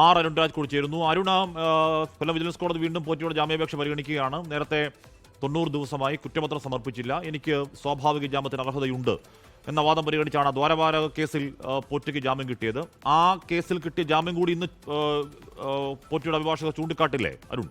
അരുൺരാജ് കൂടി ചേരുന്നു. അരുണ, കൊല്ലം വിജിലൻസ് കോടതി വീണ്ടും പോറ്റിയുടെ ജാമ്യാപേക്ഷ പരിഗണിക്കുകയാണ്. നേരത്തെ 90 ദിവസമായി കുറ്റപത്രം സമർപ്പിച്ചില്ല, എനിക്ക് സ്വാഭാവിക ജാമ്യത്തിന് അർഹതയുണ്ട് എന്ന വാദം പരിഗണിച്ചാണ് ദ്വാരപാലക കേസിൽ പോറ്റിക്ക് ജാമ്യം കിട്ടിയത്. ആ കേസിൽ കിട്ടിയ ജാമ്യം കൂടി ഇന്ന് പോറ്റിയുടെ അഭിഭാഷകർ ചൂണ്ടിക്കാട്ടില്ലേ അരുൺ?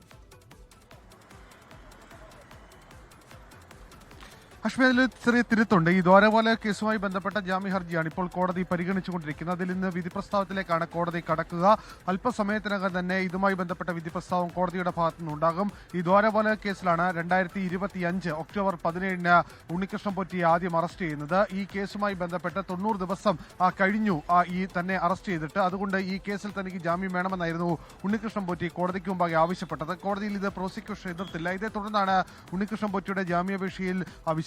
അശ്മതിൽ ചെറിയ തിരുത്തുണ്ട്. ഈ ദ്വാരപാലക കേസുമായി ബന്ധപ്പെട്ട ജാമ്യ ഹർജിയാണ് ഇപ്പോൾ കോടതി പരിഗണിച്ചുകൊണ്ടിരിക്കുന്നത്. അതിൽ ഇന്ന് വിധി പ്രസ്താവത്തിലേക്കാണ് കോടതി കടക്കുക. അല്പസമയത്തിനകം തന്നെ ഇതുമായി ബന്ധപ്പെട്ട വിധി പ്രസ്താവം കോടതിയുടെ ഭാഗത്തു നിന്നുണ്ടാകും. ഈ ദ്വാരപാലക കേസിലാണ് 2025 ഒക്ടോബർ 17 ഉണ്ണികൃഷ്ണൻ പോറ്റിയെ ആദ്യം അറസ്റ്റ് ചെയ്യുന്നത്. ഈ കേസുമായി ബന്ധപ്പെട്ട് 90 ദിവസം കഴിഞ്ഞു ഈ തന്നെ അറസ്റ്റ് ചെയ്തിട്ട്. അതുകൊണ്ട് ഈ കേസിൽ തനിക്ക് ജാമ്യം വേണമെന്നായിരുന്നു ഉണ്ണികൃഷ്ണൻ പോറ്റി കോടതിക്ക് മുമ്പാകെ ആവശ്യപ്പെട്ടത്. കോടതിയിൽ ഇത് പ്രോസിക്യൂഷൻ എതിർത്തില്ല. ഇതേ തുടർന്നാണ് ഉണ്ണികൃഷ്ണൻ പോറ്റിയുടെ ജാമ്യാപേക്ഷയിൽ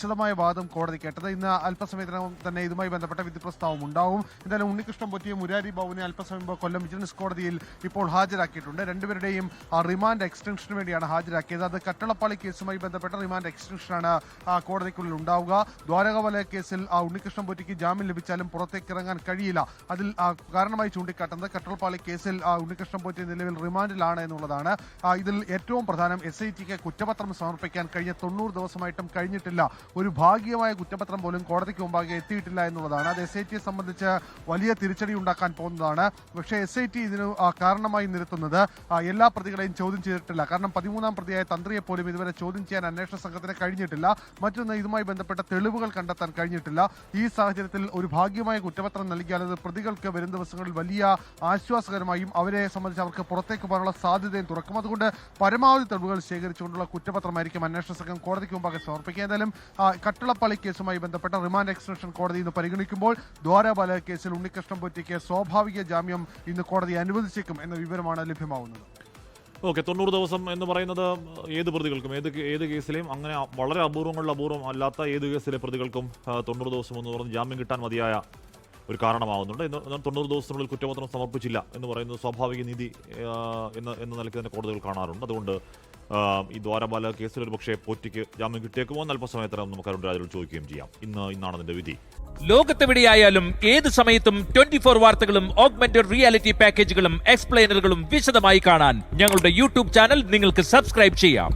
വിശദമായ വാദം കോടതി കേട്ടത്. ഇന്ന് അല്പസമയത്തിനകം തന്നെ ഇതുമായി ബന്ധപ്പെട്ട വിധി പ്രസ്താവം ഉണ്ടാവും. എന്തായാലും ഉണ്ണികൃഷ്ണൻ പോറ്റിയെ മുരാരി ബാബുവിനെ അല്പസമയം മുമ്പ് കൊല്ലം വിജിലൻസ് കോടതിയിൽ ഇപ്പോൾ ഹാജരാക്കിയിട്ടുണ്ട്. രണ്ടുപേരുടെയും റിമാൻഡ് എക്സ്റ്റൻഷന് വേണ്ടിയാണ് ഹാജരാക്കിയത്. അത് കട്ടളപ്പാളി കേസുമായി ബന്ധപ്പെട്ട റിമാൻഡ് എക്സ്റ്റൻഷനാണ് കോടതിക്കുള്ളിൽ ഉണ്ടാവുക. ദ്വാരപാലക കേസിൽ ഉണ്ണികൃഷ്ണൻ പോറ്റിക്ക് ജാമ്യം ലഭിച്ചാലും പുറത്തേക്ക് ഇറങ്ങാൻ കഴിയില്ല. അതിൽ കാരണമായി ചൂണ്ടിക്കാട്ടുന്നത് കട്ടളപ്പാളി കേസിൽ ഉണ്ണികൃഷ്ണൻ പോറ്റി നിലവിൽ റിമാൻഡിലാണ് എന്നുള്ളതാണ്. ഇതിൽ ഏറ്റവും പ്രധാനം SITക്ക് കുറ്റപത്രം സമർപ്പിക്കാൻ കഴിഞ്ഞ 90 ദിവസമായിട്ടും കഴിഞ്ഞിട്ടില്ല. ഒരു ഭാഗികമായ കുറ്റപത്രം പോലും കോടതിക്ക് മുമ്പാകെ എത്തിയിട്ടില്ല എന്നുള്ളതാണ്. അത് SITയെ സംബന്ധിച്ച് വലിയ തിരിച്ചടി ഉണ്ടാക്കാൻ പോകുന്നതാണ്. പക്ഷേ SIT ഇതിന് കാരണമായി നിരത്തുന്നത് എല്ലാ പ്രതികളെയും ചോദ്യം ചെയ്തിട്ടില്ല. കാരണം 13ാം പ്രതിയായ തന്ത്രിയെ പോലും ഇതുവരെ ചോദ്യം ചെയ്യാൻ അന്വേഷണ സംഘത്തിന് കഴിഞ്ഞിട്ടില്ല. മറ്റൊന്ന്, ഇതുമായി ബന്ധപ്പെട്ട തെളിവുകൾ കണ്ടെത്താൻ കഴിഞ്ഞിട്ടില്ല. ഈ സാഹചര്യത്തിൽ ഒരു ഭാഗികമായ കുറ്റപത്രം നൽകിയാൽ അത് പ്രതികൾക്ക് വരും ദിവസങ്ങളിൽ വലിയ ആശ്വാസകരമായും അവരെ സംബന്ധിച്ച് അവർക്ക് പുറത്തേക്ക് പോകാനുള്ള സാധ്യതയും തുറക്കും. അതുകൊണ്ട് പരമാവധി തെളിവുകൾ ശേഖരിച്ചുകൊണ്ടുള്ള കുറ്റപത്രമായിരിക്കും അന്വേഷണ സംഘം കോടതിക്ക് മുമ്പാകെ സമർപ്പിക്കുക. എന്തായാലും കട്ടളപ്പാളി കേസുമായി ബന്ധപ്പെട്ട റിമാൻഡ് എക്സ്റ്റൻഷൻ കോടതി ഇന്ന് പരിഗണിക്കുമ്പോൾ ദ്വാരപാലക കേസിൽ ഉണ്ണികൃഷ്ണൻ പോറ്റിക്ക് സ്വാഭാവിക ജാമ്യം ഇന്ന് കോടതി അനുവദിച്ചേക്കും എന്ന വിവരമാണ് ലഭ്യമാവുന്നത്. ഓക്കെ, 90 ദിവസം എന്ന് പറയുന്നത് ഏത് പ്രതികൾക്കും ഏത് കേസിലെയും അങ്ങനെ വളരെ അപൂർവം അല്ലാത്ത ഏത് കേസിലെ പ്രതികൾക്കും 90 ദിവസം എന്ന് പറഞ്ഞ് ജാമ്യം കിട്ടാൻ മതിയായ ഒരു കാരണമാവുന്നുണ്ട്. 90 ദിവസത്തിനുള്ളിൽ കുറ്റപത്രം സമർപ്പിച്ചില്ല എന്ന് പറയുന്നത് സ്വാഭാവിക നീതി എന്ന നിലയ്ക്ക് തന്നെ കോടതികൾ കാണാറുണ്ട്. അതുകൊണ്ട് ഈ ദ്വാരപാലക കേസിൽ ഒരു പക്ഷേ പോറ്റിക്ക് ജാമ്യം കിട്ടിയേക്കുമോ എന്ന് അല്പസമയത്തിനകം നമുക്ക് അരുൺരാജിനോട് ചോദിക്കുകയും ചെയ്യാം. ഇന്നാണ് അതിന്റെ വിധി. ലോകത്തെവിടെയായാലും ഏത് സമയത്തും 24 വാർത്തകളും ഓഗ്മെന്റഡ് റിയാലിറ്റി പാക്കേജുകളും എക്സ്പ്ലെയിനറുകളും വിശദമായി കാണാൻ ഞങ്ങളുടെ യൂട്യൂബ് ചാനൽ നിങ്ങൾക്ക് സബ്സ്ക്രൈബ് ചെയ്യാം.